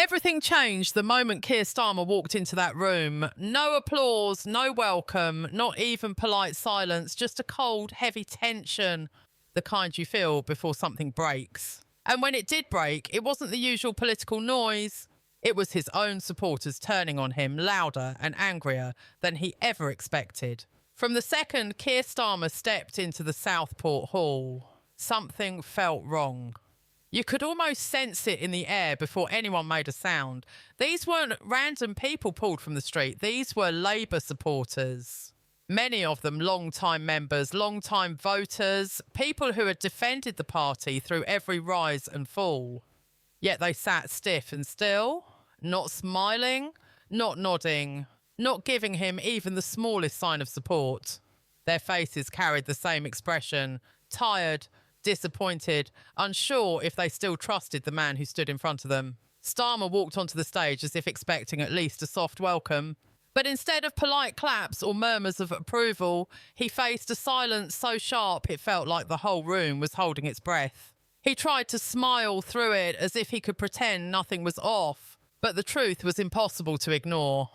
Everything changed the moment Keir Starmer walked into that room. No applause, no welcome, not even polite silence, just a cold, heavy tension, the kind you feel before something breaks. And when it did break, it wasn't the usual political noise. It was his own supporters turning on him louder and angrier than he ever expected. From the second Keir Starmer stepped into the Southport Hall, something felt wrong. You could almost sense it in the air before anyone made a sound. These weren't random people pulled from the street. These were Labour supporters. Many of them long-time members, long-time voters, people who had defended the party through every rise and fall. Yet they sat stiff and still, not smiling, not nodding, not giving him even the smallest sign of support. Their faces carried the same expression, tired, disappointed, unsure if they still trusted the man who stood in front of them. Starmer walked onto the stage as if expecting at least a soft welcome. But instead of polite claps or murmurs of approval, he faced a silence so sharp it felt like the whole room was holding its breath. He tried to smile through it as if he could pretend nothing was off, but the truth was impossible to ignore.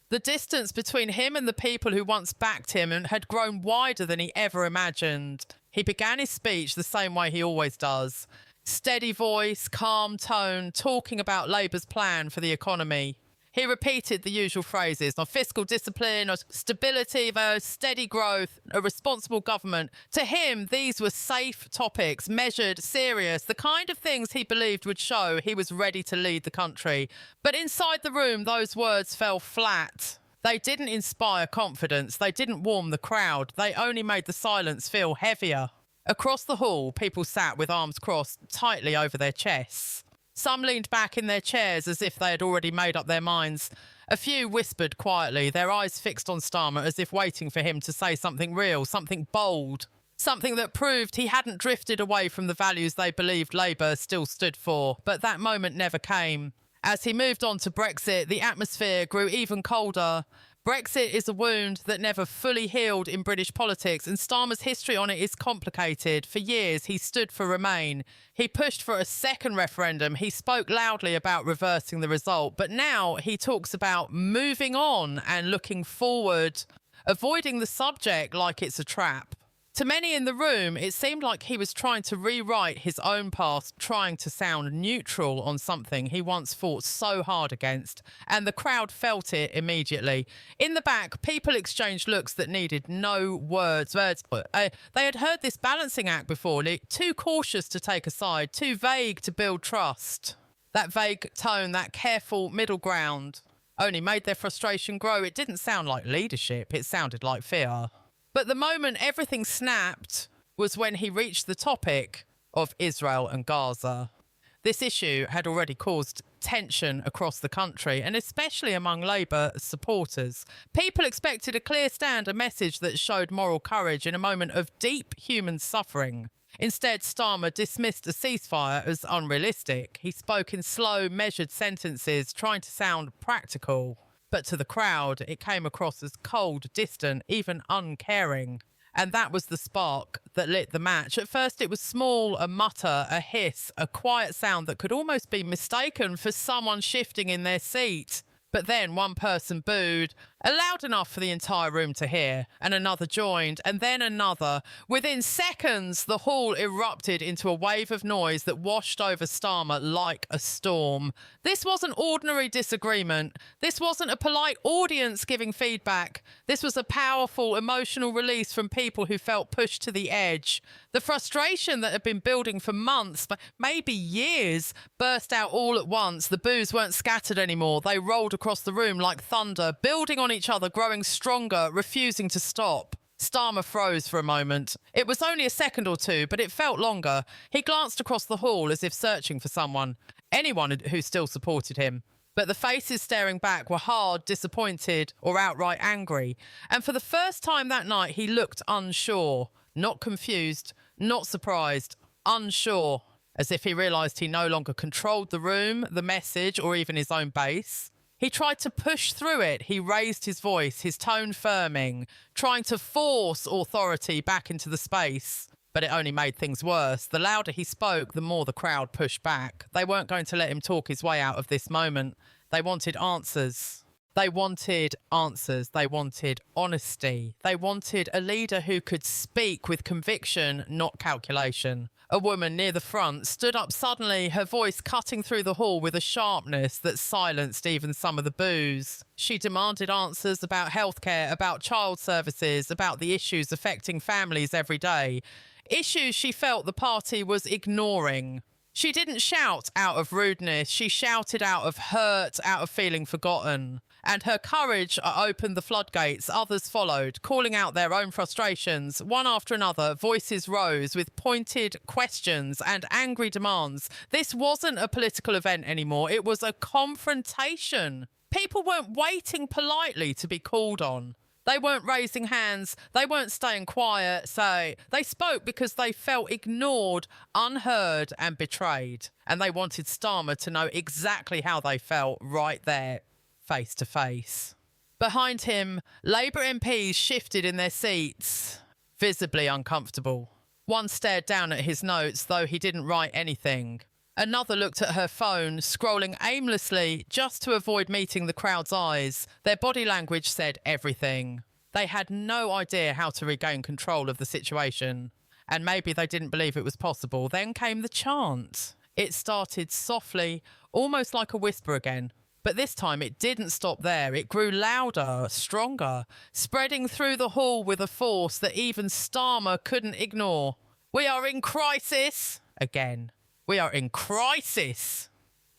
The distance between him and the people who once backed him had grown wider than he ever imagined. He began his speech the same way he always does. Steady voice, calm tone, talking about Labour's plan for the economy. He repeated the usual phrases of fiscal discipline, of stability, of steady growth, a responsible government. To him, these were safe topics, measured, serious, the kind of things he believed would show he was ready to lead the country. But inside the room, those words fell flat. They didn't inspire confidence. They didn't warm the crowd. They only made the silence feel heavier. Across the hall, people sat with arms crossed tightly over their chests. Some leaned back in their chairs as if they had already made up their minds. A few whispered quietly, their eyes fixed on Starmer as if waiting for him to say something real, something bold, something that proved he hadn't drifted away from the values they believed Labour still stood for. But that moment never came. As he moved on to Brexit, the atmosphere grew even colder. Brexit is a wound that never fully healed in British politics, and Starmer's history on it is complicated. For years, he stood for Remain. He pushed for a second referendum. He spoke loudly about reversing the result. But now he talks about moving on and looking forward, avoiding the subject like it's a trap. To many in the room, it seemed like he was trying to rewrite his own past, trying to sound neutral on something he once fought so hard against, and the crowd felt it immediately. In the back, people exchanged looks that needed no words. They had heard this balancing act before, too cautious to take a side, too vague to build trust. That vague tone, that careful middle ground, only made their frustration grow. It didn't sound like leadership, it sounded like fear. But the moment everything snapped was when he reached the topic of Israel and Gaza. This issue had already caused tension across the country, and especially among Labour supporters. People expected a clear stand, a message that showed moral courage in a moment of deep human suffering. Instead, Starmer dismissed a ceasefire as unrealistic. He spoke in slow, measured sentences, trying to sound practical. But to the crowd, it came across as cold, distant, even uncaring. And that was the spark that lit the match. At first, it was small, a mutter, a hiss, a quiet sound that could almost be mistaken for someone shifting in their seat. But then one person booed, loud enough for the entire room to hear, and another joined, and then another. Within seconds, the hall erupted into a wave of noise that washed over Starmer like a storm. This wasn't ordinary disagreement. This wasn't a polite audience giving feedback. This was a powerful, emotional release from people who felt pushed to the edge. The frustration that had been building for months, maybe years, burst out all at once. The boos weren't scattered anymore. They rolled across the room like thunder, building on each other, growing stronger, refusing to stop. Starmer froze for a moment. It was only a second or two, but it felt longer. He glanced across the hall as if searching for someone, anyone who still supported him. But the faces staring back were hard, disappointed, or outright angry. And for the first time that night, he looked unsure, not confused, not surprised, unsure, as if he realised he no longer controlled the room, the message, or even his own base. He tried to push through it. He raised his voice, his tone firming, trying to force authority back into the space. But it only made things worse. The louder he spoke, the more the crowd pushed back. They weren't going to let him talk his way out of this moment. They wanted answers. They wanted answers. They wanted honesty. They wanted a leader who could speak with conviction, not calculation. A woman near the front stood up suddenly, her voice cutting through the hall with a sharpness that silenced even some of the boos. She demanded answers about healthcare, about child services, about the issues affecting families every day. Issues she felt the party was ignoring. She didn't shout out of rudeness. She shouted out of hurt, out of feeling forgotten. And her courage opened the floodgates. Others followed, calling out their own frustrations. One after another, voices rose with pointed questions and angry demands. This wasn't a political event anymore. It was a confrontation. People weren't waiting politely to be called on. They weren't raising hands. They weren't staying quiet. So they spoke because they felt ignored, unheard and betrayed. And they wanted Starmer to know exactly how they felt right there, face to face. Behind him, Labour MPs shifted in their seats, visibly uncomfortable. One stared down at his notes, though he didn't write anything. Another looked at her phone, scrolling aimlessly just to avoid meeting the crowd's eyes. Their body language said everything. They had no idea how to regain control of the situation. And maybe they didn't believe it was possible. Then came the chant. It started softly, almost like a whisper again. But this time it didn't stop there. It grew louder, stronger, spreading through the hall with a force that even Starmer couldn't ignore. "We are in crisis!" Again. "We are in crisis."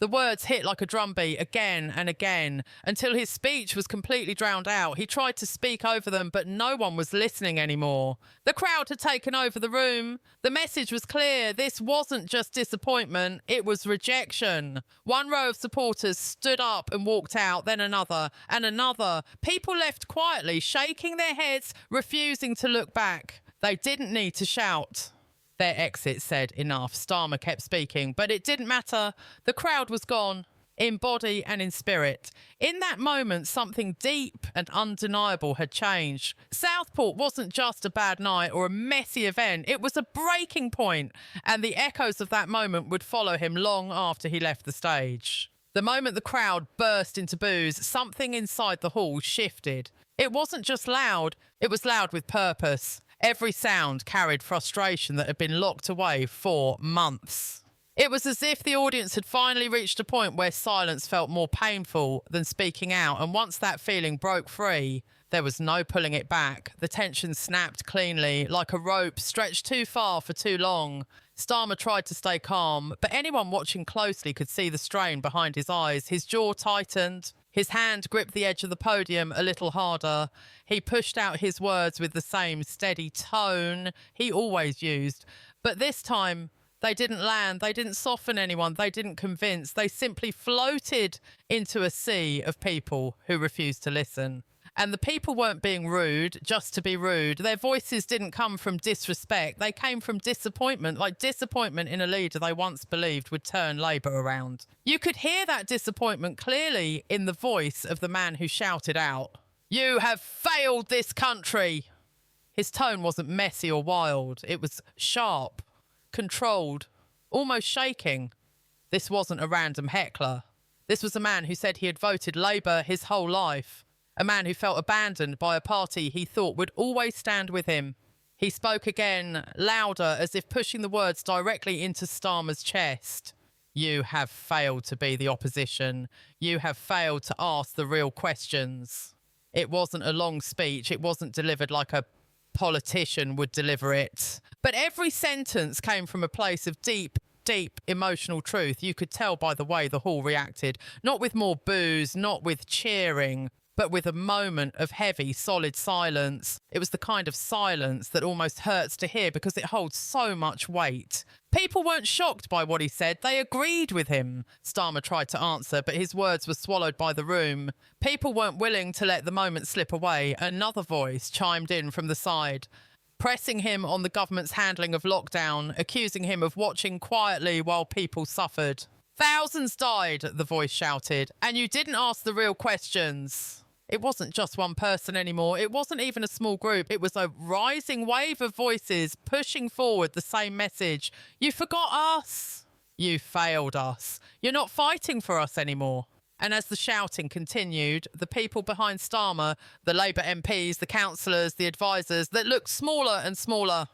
The words hit like a drumbeat again and again until his speech was completely drowned out. He tried to speak over them, but no one was listening anymore. The crowd had taken over the room. The message was clear. This wasn't just disappointment, it was rejection. One row of supporters stood up and walked out, then another and another. People left quietly, shaking their heads, refusing to look back. They didn't need to shout. Their exit said enough. Starmer kept speaking, but it didn't matter. The crowd was gone, in body and in spirit. In that moment, something deep and undeniable had changed. Southport wasn't just a bad night or a messy event. It was a breaking point, and the echoes of that moment would follow him long after he left the stage. The moment the crowd burst into boos, something inside the hall shifted. It wasn't just loud, it was loud with purpose. Every sound carried frustration that had been locked away for months. It was as if the audience had finally reached a point where silence felt more painful than speaking out, and once that feeling broke free, there was no pulling it back. The tension snapped cleanly, like a rope stretched too far for too long. Starmer tried to stay calm, but anyone watching closely could see the strain behind his eyes. His jaw tightened. His hand gripped the edge of the podium a little harder. He pushed out his words with the same steady tone he always used. But this time, they didn't land. They didn't soften anyone. They didn't convince. They simply floated into a sea of people who refused to listen. And the people weren't being rude just to be rude. Their voices didn't come from disrespect. They came from disappointment, like disappointment in a leader they once believed would turn Labour around. You could hear that disappointment clearly in the voice of the man who shouted out, "You have failed this country." His tone wasn't messy or wild. It was sharp, controlled, almost shaking. This wasn't a random heckler. This was a man who said he had voted Labour his whole life. A man who felt abandoned by a party he thought would always stand with him. He spoke again, louder, as if pushing the words directly into Starmer's chest. "You have failed to be the opposition. You have failed to ask the real questions." It wasn't a long speech. It wasn't delivered like a politician would deliver it. But every sentence came from a place of deep emotional truth. You could tell by the way the hall reacted. Not with more boos, not with cheering, but with a moment of heavy, solid silence. It was the kind of silence that almost hurts to hear because it holds so much weight. People weren't shocked by what he said. They agreed with him. Starmer tried to answer, but his words were swallowed by the room. People weren't willing to let the moment slip away. Another voice chimed in from the side, pressing him on the government's handling of lockdown, accusing him of watching quietly while people suffered. "Thousands died," the voice shouted, "and you didn't ask the real questions." It wasn't just one person anymore. It wasn't even a small group. It was a rising wave of voices pushing forward the same message. You forgot us. You failed us. You're not fighting for us anymore. And as the shouting continued, the people behind Starmer, the Labour MPs, the councillors, the advisors, that looked smaller and smaller,